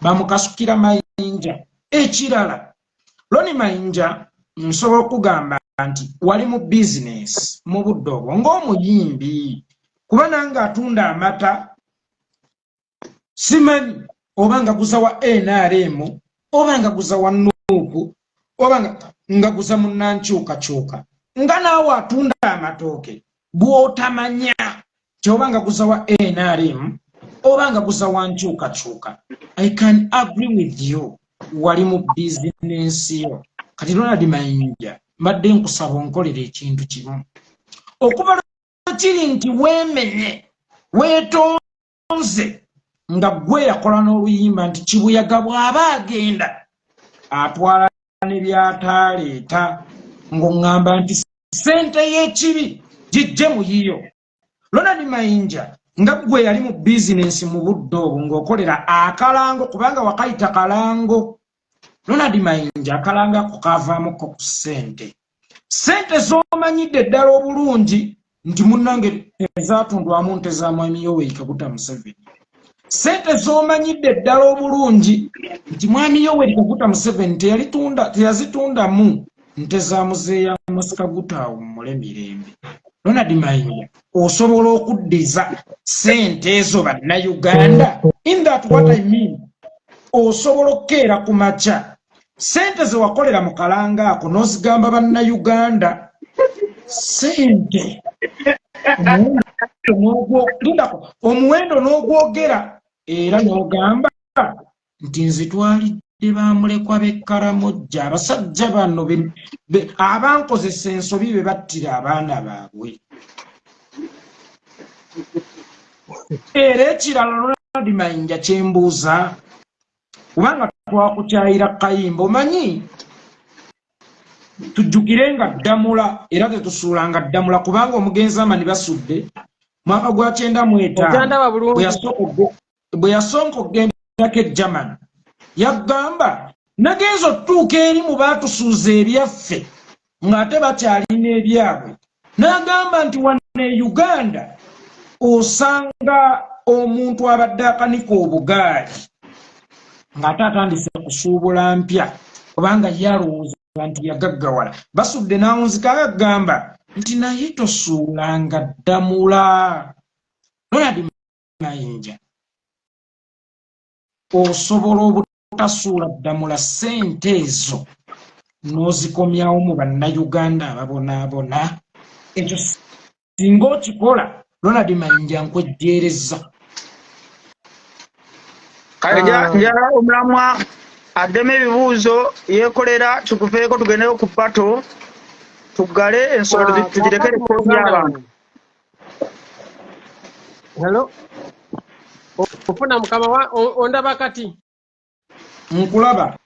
bamukasukira Mayinja. Ekirala Ronald Mayinja nsobola okugamba nti wali mu business mu budde obwo ng'omuyimbi kuba nange atunda amata simanyi oba ngaguza wa NRM oba ngaguza wa Nuupu oba ngaguza munnankyukakyuka nga naawe atunda amatooke bw'otamanya kyoba ngaguza wa NRM oba ngaguza wa nkyukakyuka. I can agree with you wali mu bizinensi yo. Kati Ronald Mayinja mbadde nkusaba onkolera ekintu kimu okuva kiri nti weemenye weetonze nga gwe yakola n'oluyimba nti Kibuyaga bw'aba agenda atwala ne byataleeta ng'oŋŋamba nti ssente y'ekibi gijje mu yiyo. Ronald Mayinja nga gwe yali mu bizinensi mu budde obwo ng'okolera akalango kubanga wakayita kalango. Ronald Mayinja akalanga ako kaavaamuko ku ssente z'omanyidde ddala obulungi nti munnange ezaatundwamu nte za Mwami Yoweri Kaguta Museveni. Ssente z'omanyidde ddala obulungi nti Mwami Yoweri Kaguta Museveni teyazitundamu nte za Muzeeya Kaguta awummule mirembe. Ronald Mayinja osobola okuddiza ssente ezo bannayuganda? In that what I mean, osobola okukeera ku makya ssente ze wakolera mu kalanga ako n'ozigamba bannayuganda ssente omuwendo n'ogwogera era n'ogamba nti nzitwalidde bamulekwa b'Ekkaramojja abasajja bano abankozesa ensobi be battira abaana baabwe. Era ekirala Ronald Mayinja kyembuuza kubanga twakukyayira kayimba omanyi tujjukire nga ddamula era tetusuulanga ddamula kubanga omugenzi amani basudde mwaka gwa 95 bwe yasonka okugendako e Germany yagamba nagenza otutuuka eri mu baatusuuza ebyaffe ng'ate bakyalina ebyabwe n'agamba nti wano e Uganda osanga omuntu abadde akanika obugaali ng'ate atandise kusuubula mpya kubanga yalowooza nti yagaggawala basudde n'awunzika agamba nti naye tosuulanga ddamula. Ronald Mayinja osobola obutasuula ddamula ssente ezo n'ozikomyawo mu bannayuganda ababonaabona? Ekyo singa okikola Ronald Mayinja nkwejjeereza. Njala omulamwa addemu ebibuuzo yekolera tukuveeko tugendeyo ku pato tuggale ensolo tugirekere by'abantu. Hello. Ofuna mukama ondaba kati. Nkulaba.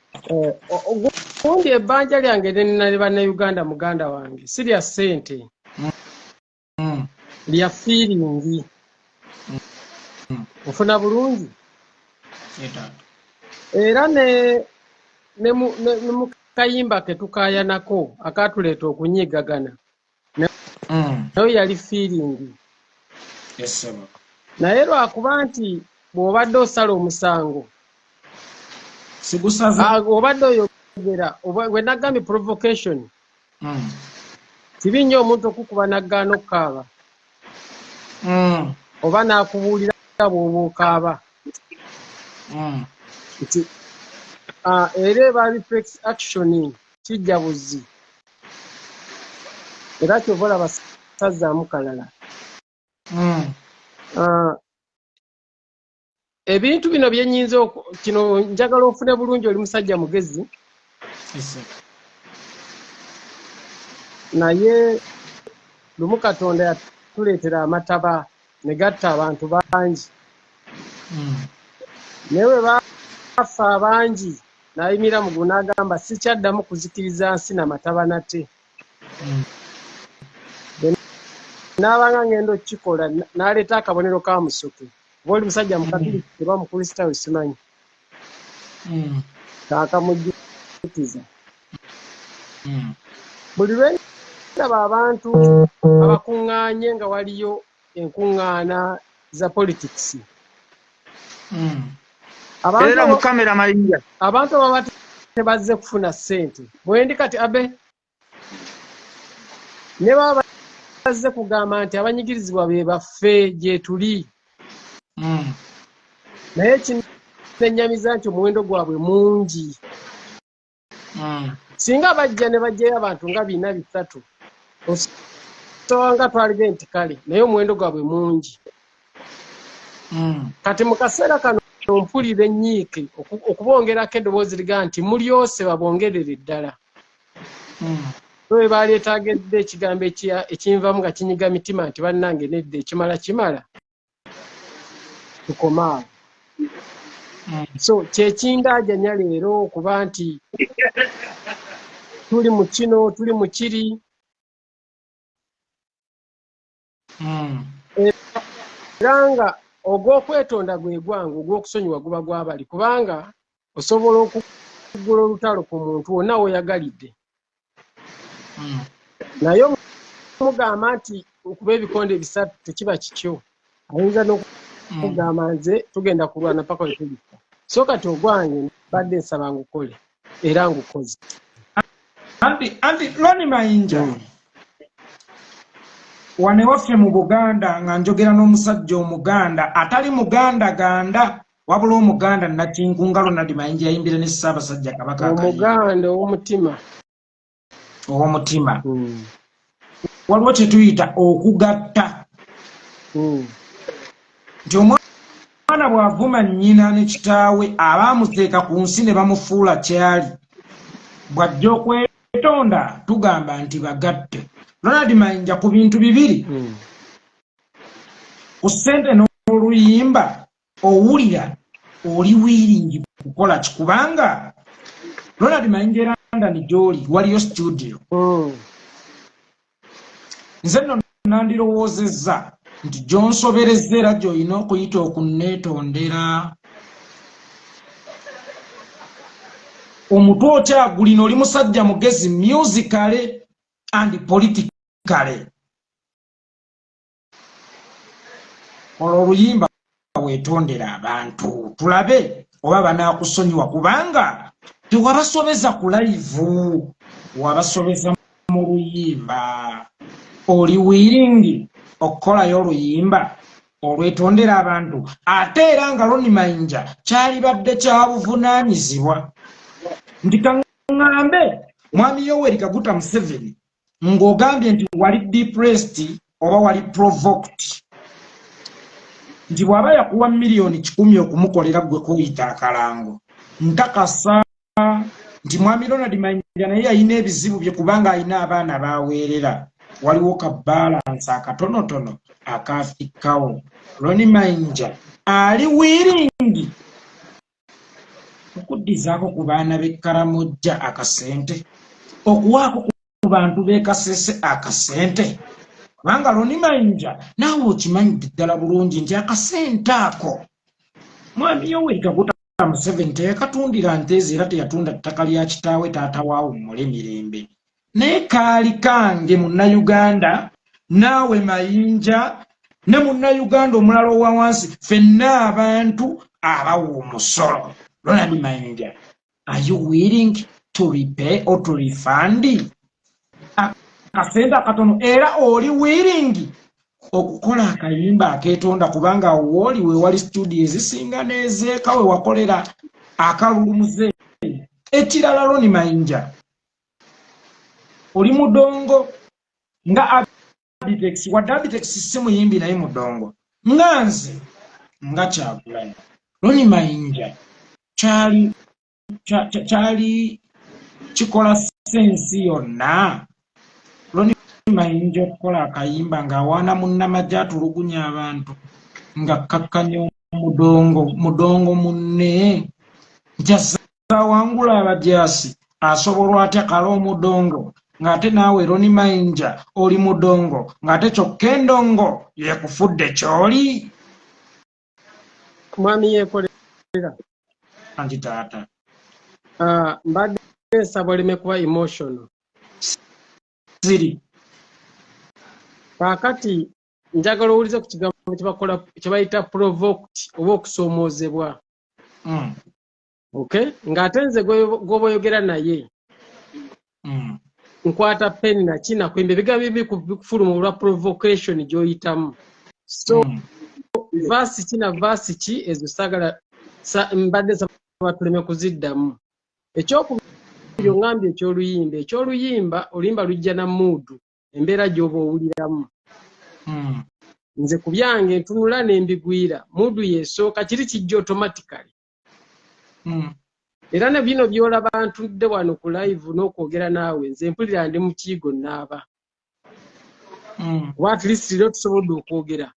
Gundi ebbanja lyange ne bannayuganda muganda wange si lya ssente. Lya feeling. Ofuna bulungi. Era ne mu kayimba ke tukayanako akatuleeta okunyigagana nayo yali feeling. Yes, sir. Naye lwakuba nti bw'obadde osala omusango sigusaza obadde oyogera we nagambye provocation kibi nnyo omuntu okukuba naggaana okukaaba oba n'akubuulira bw'oba okaaba nti era eba reflex action kijja buzzi era kyova olaba sazzaamu kalala. Ebintu bino byennyinza kino njagala ofune bulungi oli musajja mugezi naye lumu Katonda yatuleetera amataba ne gatta abantu bangi naye bwe bafa abangi n'ayimira mu n'agamba sikyaddamu kuzikiriza nsi n'amataba nate n'abanga ngendo kikola n'aleeta akabonero ka musoke bw'oli musajja mukatuliki oba mukristaayo simanyi kaakamujjutiza buli lwendaba abantu abakuŋŋaanye nga waliyo enkuŋŋaana za politics era mu kamera Mayinja abantu ababa tebazze kufuna ssente bwendi kati abe ne baba bazze kugamba nti abanyigirizibwa be baffe gye tuli naye kinenyamiza nti omuwendo gwabwe mungi. Singa bajja ne bajjayo abantu nga 4-3 osanga twalibe nti kale naye omuwendo gwabwe mungi. Kati mu kaseera kano mpulira ennyiike okubongerako eddoboozi liga nti mulyose babongerere ddala. Bwe baaleetaagedde ekigambo ekinvamu nga kinyiga mitima nti bannange nedda ekimala tukomaawo. So kyekindajanya leero okuba nti tuli mu kino tuli mu kiri. Era nga ogw'okwetonda gwe gwange ogw'okusonyiwa guba gw'abali kubanga osobola okugula olutalo ku muntu wonna weeyagalidde. Naye omugamba nti okuba ebikonde bisatu tekiba kikyo. Ayinza n'okugamba nze tugenda kulwana paka wetugisa. So kati ogwange badde nsaba ngukole era ngukoze. Anti Loni Mayinja wane waffe mu Buganda nga njogera n'omusajja Omuganda atali Muganda ganda wabula Omuganda Nakinkunga Ronald Mayinja yayimbira ne Ssaabasajja Kabaka Omuganda ow'omutima. Waliwo kye tuyita okugatta. Nti omwana bw'avuma nnyina ne kitaawe abaamuteeka ku nsi ne bamufuula kyali bw'ajja okwetonda tugamba nti bagatte. Ronald Mayinja ku bintu bibiri ku ssente n'oluyimba owulira oli wiringi kukola kikubanga Ronald Mayinja era London gy'oli waliyo studio. Nze nno nandirowoozezza nti gy'onsoberezza era gy'olina okuyita okunneetondera. Omutwe okyagulina oli musajja mugezi musically and politically. Olwo oluyimba weetondera abantu tulabe oba banaakusonyiwa kubanga tewabasobeza ku live wabasobeza mu luyimba. Oli wiringi okukolayo oluyimba olwetondera abantu ate era nga Loni Mayinja kyalibadde kya buvunaanyizibwa nti kaŋŋambe mwami Yoweri Kaguta Museveni ng'ogambye nti wali depressed oba wali provoked nti bw'aba yakuwa $1,000,000 okumukolera gwe kuyita akalango ntakasa nti mwami Ronald Mayinja naye yalina ebizibu bye kubanga alina abaana baweerera. Waliwo ka balance akatonotono akafikkawo. Loni Mayinja ali wiringi okuddizaako ku baana b'Ekkaramojja akasente okuwaako ku bantu b'e Kasese akasente kubanga Loni Mayinja naawe okimanyidde ddala bulungi nti akasente ako mwami Yoweri Kaguta Museveni teyakatundira nteezi era teyatunda ttaka lya kitaawe taata waawo mmule mirembe naye kaali kange munnayuganda naawe Mayinja ne munnayuganda omulala owa wansi ffenna abantu abawa omusolo. Ronald Mayinja, are you willing to repay or to refund akasente akatono era oli willing okukola akayimba akeetonda kubanga wooli we wali studio ezisinga n'ezeeka we wakolera akalulumuze. Ekirala Loni Mayinja oli mudongo nga Abitex wadde Abitex si muyimbi naye mudongo nga nze nga Kyagulanyi. Loni Mayinja kyali kikola sensi yonna. Loni Mayinja okukola akayimba ng'awaana munnamagye atulugunya abantu nga kakkanya mudongo munne nti wangula abajaasi asobolwa atya kala omudongo ng'ate naawe Loni Mayinja oli mudongo ng'ate kyokka endongo yekufudde kyoli. Mwami Yekolera Anti taata mbadde nsaba oleme kuba emotional ziri kaakati njagala owulize ku kigambo kye bayita provoked oba okusoomoozebwa. Okay? Ng'ate nze gw'oba oyogera naye nkwata peni nakina kwembe bigambo bibi bikufuluma olwa provocation gy'oyitamu. So verse ki na verse ki ezo sagala mbadde sabatuleme kuziddamu. Ekyokubiri ngambye ekyoluyimba oluyimba lujja na muudu embeera gy'oba owuliramu. Nze ku byange ntunula n'embigwira muudu yeesooka kiri kijja automatically. Era ne bino byolaba ntudde wano ku live n'okwogera naawe nze mpulira ndi mu kiyigo naaba. At least lero tusobodde okwogera.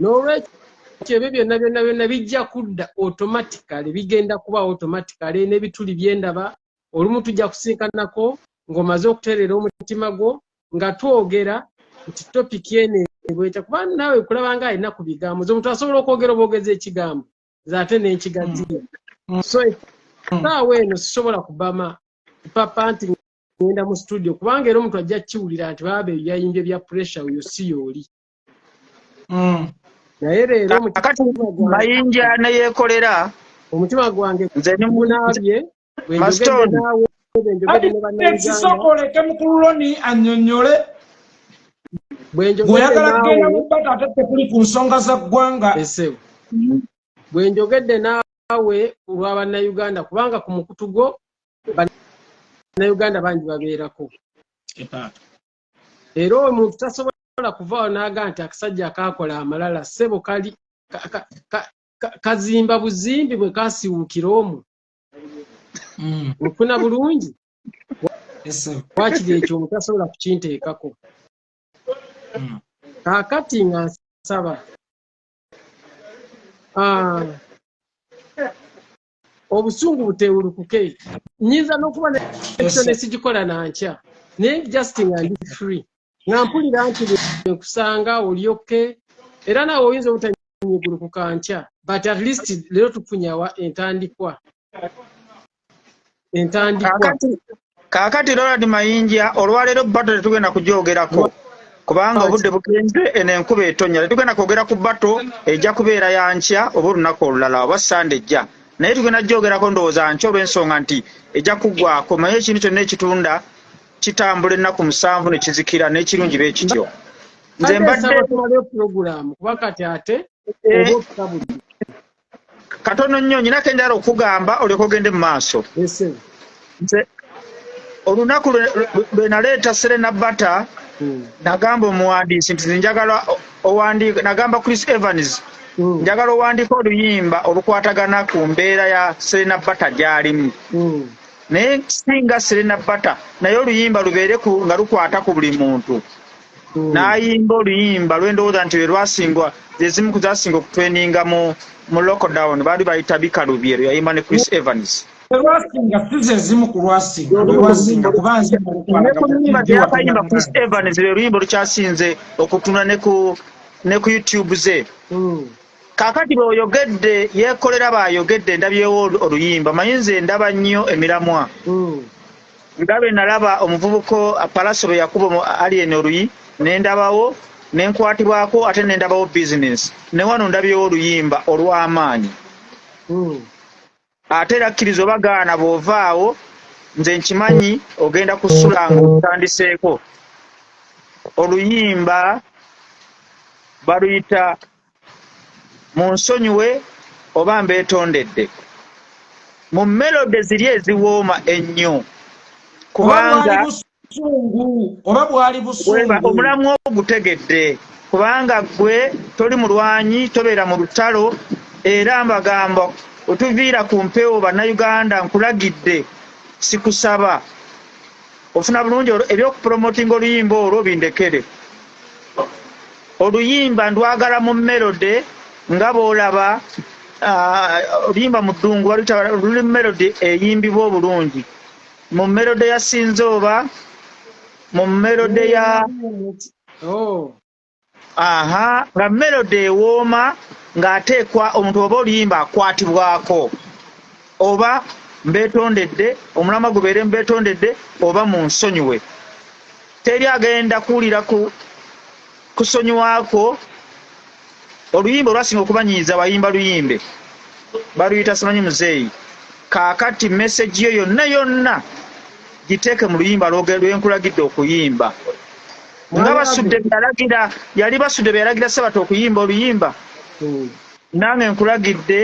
N'olwekyo ebyo byonna bijja kudda automatically bigenda kuba automatically n'ebituli byendaba olumu tujja kusinkanako ng'omaze okuteerera omutima gwo nga twogera nti topiki eno bweta kuba naawe kulaba nga alina ku bigambo omuntu asobola okwogera obwogezi ekigambo zaate n'enkigaziya. So saawa eno sisobola kubama papa nti ngenda mu studio kubanga era omuntu ajja kiwulira nti baba yayimbye bya pressure oyo si yooli. Naye leero Mayinja ne Yekolera omutima gwange nze gunaabye bwenjogedde naawe bwenjogedde ne bannayuganda ekisokoleke mukululoni annyonnyole bwenjogedde kugenda mu bbata ate tekuli ku nsonga za ggwanga. Bwenjogedde naawe olwa bannayuganda kubanga ku mukutu gwo bannayuganda bangi babeerako. Era omuntu tasobola kuvaawo n'aga nti akasajja akaakola amalala ssebo kali kazimba buzimbi bwe kasiwuukira omwo. Ofuna bulungi wakiri ekyo omuntu tasobola kukinteekako. Kaakati nga nsaba obusungu buteewulukuke. Nnyinza n'okuba nekyo nesigikola nankya naye just nga ndi free nga mpulira nti nkusanga olyoke era naawe oyinza obutanyigulukuka nkya but at least leero tufunyawa entandikwa. Kaakati Ronald Mayinja olwaleero bato tetugenda kugyogerako kubanga obudde bugenze eno enkuba etonnya. Tetugenda kwogera ku bato ejja kubeera yankya oba olunaku olulala oba Sande ejja, naye tugenda gyogerako ndowooza nkya olw'ensonga nti ejja kuggwako. Manye ekintu kyonna ekitunda kitambula ennaku 7 ne kizikira n'ekirungi bwe kityo. Nze mbadde program kuba kati ate katono nnyo nyina kenjala okugamba olyoka ogende mu maaso. Nze olunaku lwe naleeta Serena Bata nagamba omuwandiisi nti njagala owandiika, nagamba Chris Evans njagala owandiika oluyimba olukwatagana ku mbeera ya Serena Bata gy'alimu. Naye singa Serena Bata naye oluyimba lubeere nga lukwata ku buli muntu. N'ayimba oluyimba lwendowooza nti lwe lwasingwa zezimu ku zasinga okutweninga mu lockdown baali bayita Bikalubyero yayimba ne Chris Evans. Lwasinga size zimu ku lwasinga kubanze oluyimba gyakayimba Chris Evans lwe luyimba olukyasinze okutuna ne ku YouTube ze. Kaakati bw'oyogedde Yekolera baayogedde ndabyewo oluyimba mayinze ndaba nnyo emiramwa. Ndabe nalaba omuvubuka Palaso bwe yakuba Alien oluyi nendabawo nenkwatibwako ate nendabawo business ne wano ndabyewo oluyimba olw'amaanyi. Ate era kkiriza obagaana bw'ovaawo nze nkimanyi ogenda kusulanga otandiseeko. Oluyimba baluyita munsonyiwe oba mbeetondedde. Mu melode ziri eziwooma ennyo kubanga oba bwali busungu omulamu ogutegedde kubanga gwe toli mulwanyi tobeera mu lutalo era mbagamba otuviira ku mpewo bannayuganda nkulagidde sikusaba ofuna bulungi ebyokupromotinga oluyimba olwo bindekere. Oluyimba ndwagala mu melode nga bw'olaba oluyimba mu ddungu luli melode eyimbibwa obulungi. Mu melode ya Sinzooba, mu melode ya nga melode ewooma ng'ateekwa omuntu oba oluyimba akwatibwako oba mbeetondedde omulama gubeere mbeetondedde oba mu nsonyiwe. Teri agenda kuwulira kusonyiwako. Oluyimba olwasinga okubanyiiza bayimba luyimbe baluyita simanyi muzeeyi. Kaakati message yo yonna giteeke mu luyimba lwenkulagidde okuyimba. nga basudde byalagira yali basudde byalagira Ssebato okuyimba oluyimba nange nkulagidde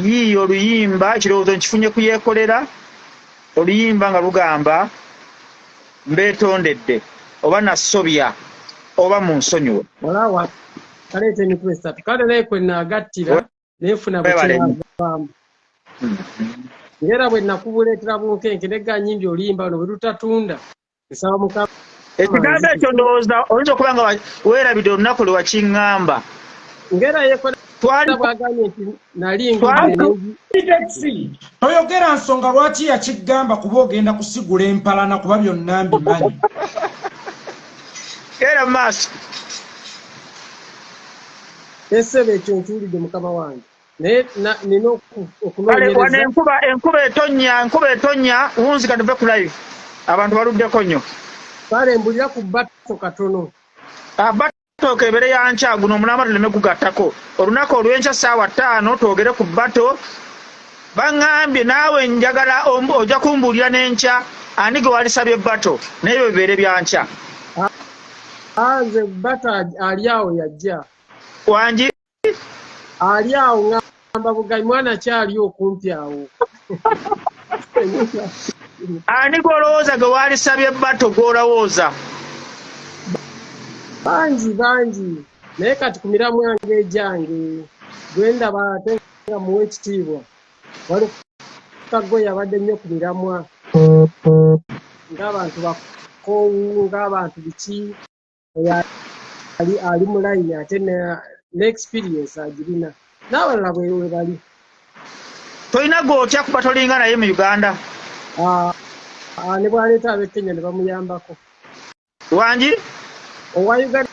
yiiyo oluyimba ekirowoozo nkifunye ku Yekolera oluyimba nga lugamba mbeetondedde oba nasobya oba munsonyiwe olawa kaleeta emitwe esatu kale naye kwe naagattira neefuna bwekyavaamu ngera bwe nakubuleetera bunkenke neganyimbi oluyimba luno bwe lutatunda nsaba Mukama ekigambo ekyo ndowooza oyinza okuba nga weerabidde olunaku lwe wakiŋŋamba ngera Yekolera bwagambye nti nali toyogera nsonga lwaki yakigamba kuba ogenda kusigula empalana kuba byonna mbimanyi era mu maaso esebe ekyo nkiwulidde Mukama wange naye nina okunoonyereza enkuba etonnya wunzika tuve ku live abantu baluddeko nnyo kale mbulira ku bato katono bato kebere yankya guno omulamba tuleme kugattako olunaku olw'enkya ssaawa 5 twogere ku bato baŋŋambye naawe njagala ojja kumbuulira n'enkya ani ge walisabye bato naye byo bibeere byankya nze bato ali awo yajja wangi ali awo ŋŋamba bugayi mwana kyali okumpi awo ani gw'olowooza ge walisabye bato gw'olowooza bangi naye kati ku miramu yange egyange gwendaba ate nga muwa ekitiibwa wali kago yabadde nnyo ku miramwa ng'abantu bakoowu ng'abantu biki ali mu layini ate n'experience agirina n'abalala bwe bali tolina gw'otya kuba tolinga naye mu Uganda ne bwaleeta ab'e Kenya ne bamuyambako wangi owa Uganda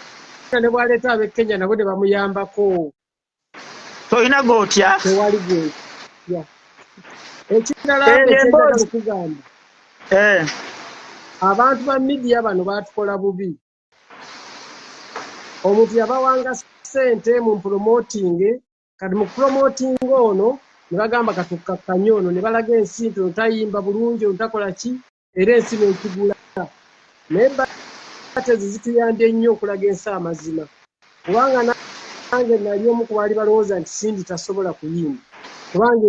ne bwaleeta ab'e Kenya nabo ne bamuyambako tolina gw'otya tewali gwetya ekirala ekyendala okugamba abantu ba midiya bano baatukola bubi omuntu yabawanga ssente mu promoting kati mu promoting ono ne bagamba katukkakanye ono ne balaga ensi nti ontayimba bulungi ontakola ki era ensi n'ekigula naye batezi zituyambye nnyo okulaga ensi amazima kubanga nange nali omu ku baali balowooza nti Sindi tasobola kuyimba kubanga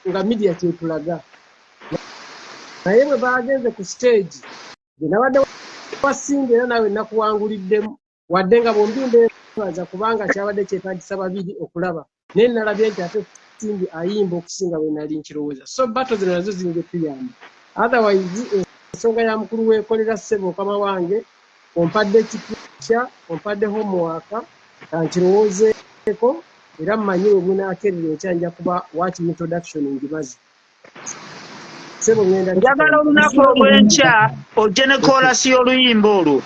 nga midiya kyetulaga naye bwe bagenze ku stage gye nabadde wasinga era nawe nakuwanguliddemu wadde nga bombi mbeebaza kubanga kyabadde kyetagisa babiri okulaba naye nalabye nti ate Sindi ayimba okusinga bwe nali nkirowooza so bato zino nazo ziyinza okuyamba otherwise ensonga ya mukulu weekolera ssebo Mukama wange ompadde ekipya ompadde homework kankirowoozeeko era mmanyi we bunaakerera ekyanja kuba watching introduction ngimaze ssebo ngenda njagala olunaku olw'enkya ojje ne koolasi y'oluyimba olwo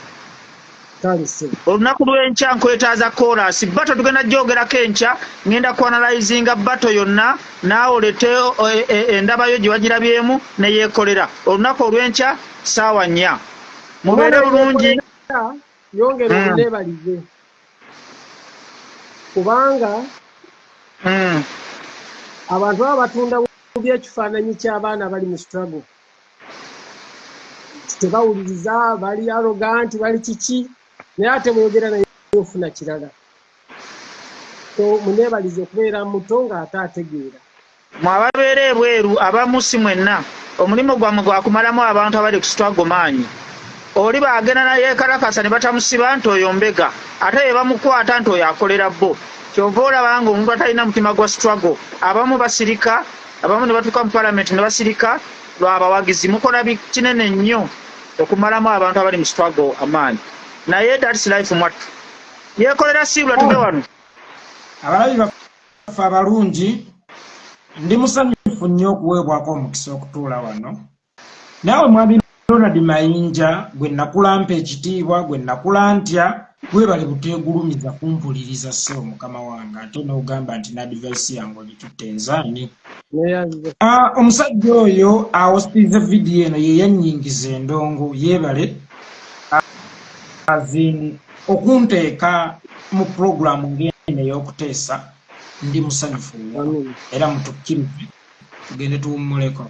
olunaku lw'enkya nkwetaaza koolasi bato tugenda gyogerako enkya ngenda kuanalyzinga bato yonna naawe olete endabayo gye bagirabyemu ne Yekolera olunaku olw'enkya ssaawa 4 mubeere bulungi yongera obuneebalize kubanga abantu baba batunda bubi ekifaananyi ky'abaana bali mu struggle tebawuliriza bali arrogant bali kiki naye ate bweyogera naye ofuna kirala so muneebalize okubeera muto ng'ate ategeera mwababeera ebweru abamu si mwenna omulimu gwammwe gwakumalamu abantu abali ku struggle maanyi oli baagenda naye kalakasa ne batamusiba nti oyo mbega ate ye bamukwata nti oyo akolera bo kyova olaba nga omuntu atalina mutima gwa struggle abamu basirika abamu ne batuuka mu palamenti ne basirika lwabawagizi mukola kinene nnyo okumalamu abantu abali mu struggle amaanyi naye that's life mwattu Yekolera sibula tube wano abalabi baffe abalungi ndi musanyufu nnyo okuweebwako omukisa okutuula wano naawe mwami Ronald Mayinja gwe nakulampa ekitiibwa gwe nakula ntya webale buteegulumiza kumpuliriza ssebo Mukama wange ate n'ogamba nti n'advice yange ogitutte enzaani omusajja oyo awosipiza vidiyo eno ye yannyingiza endongo yeebale azin okunteeka mu puroguramu ng'eno ey'okuteesa ndi musanyufu nnyo era mutukkirize tugende tuwummuleko